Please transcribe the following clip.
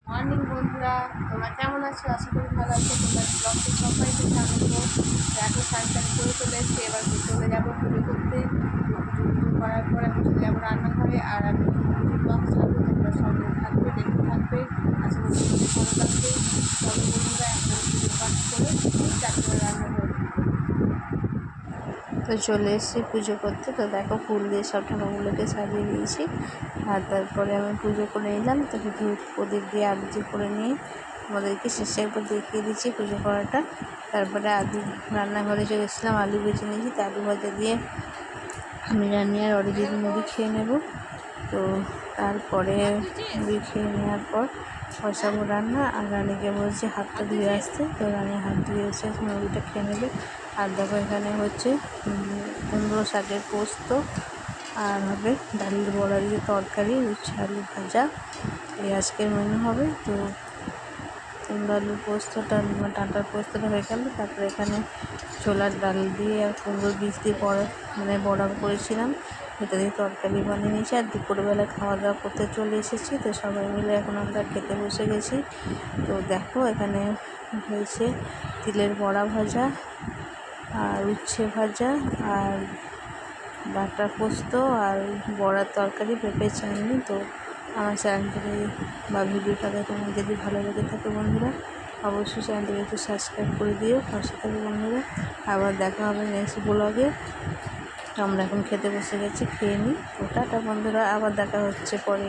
Morning বন্ধুরা, তোমরা কেমন আছো? আশা করি ভালো আছো। তোমরা ব্লগটি সবাইকে স্বাগত। এখন সানসান করে চলে এসেছি, এবার চলে যাবো পুজো করতে। পুজো করার পর আমি চলে যাবো রান্নাঘরে, আর আমি ব্লগ ছাড়বো। তোমরা সঙ্গে থাকবে, দেখতে থাকবে। আশা করি তোমাদের ভালো লাগবে। চলো বন্ধুরা, এখন আমি পুজো পাঠ করে তারপরে রান্নাঘরে তো চলে এসেছি পুজো করতে। তো দেখো, ফুল দিয়ে সব ঠাকুরগুলোকে সাজিয়ে দিয়েছি, আর তারপরে আমি পুজো করে নিলাম। তো ধূপ প্রদীপ দিয়ে আরতি করে নিয়ে আমাদেরকে শেষে একবার দেখিয়ে দিচ্ছি পুজো করাটা। তারপরে রান্নাঘরে চলে এসেছিলাম, আলু ভেজে নিয়েছি। তো আলু ভাজা দিয়ে আমি রান্নি আর অরিজিৎ মুড়ি খেয়ে নেব। তো তারপরে মুড়ি খেয়ে নেওয়ার পর বসাবো রান্না। আর রানীকে বলছি হাতটা ধুয়ে আসতে, তো রানী হাত ধুয়ে এসে মুড়িটা খেয়ে নেবে। আর দেখো, এখানে হচ্ছে কুমড়ো শাকের পোস্ত, আর হবে ডালের বড়া দিয়ে তরকারি, উচ্ছে আলু ভাজা। এই আজকের মেনু হবে। তো কুমড়ো আলুর পোস্তটা, ডাঁটার পোস্তটা হয়ে গেল। তারপরে এখানে ছোলার ডাল দিয়ে আর কুমড়োর বীজ দিয়ে বড়া করেছিলাম, এটা দিয়ে তরকারি বানিয়ে নিয়েছি। আর দুপুরবেলা খাওয়া দাওয়া করতে চলে এসেছি। তো সবাই মিলে এখন আমরা খেতে বসে গেছি। তো দেখো, এখানে হয়েছে তিলের বড়া ভাজা, আর উচ্ছে ভাজা, আর ডাঁটার পোস্ত, আর বড়ার তরকারি, পেঁপে চাটনি। তো আমার চ্যানেলটাকে বা ভিডিওটাকে তোমার যদি ভালো লেগে থাকে বন্ধুরা, অবশ্যই চ্যানেলটাকে একটু সাবস্ক্রাইব করে দিও, পাশে থাকো বন্ধুরা। আবার দেখা হবে নেক্সট ব্লগে। আমরা এখন খেতে বসে গেছি, খেয়ে নিই। তো টাটা বন্ধুরা, আবার দেখা হচ্ছে পরে।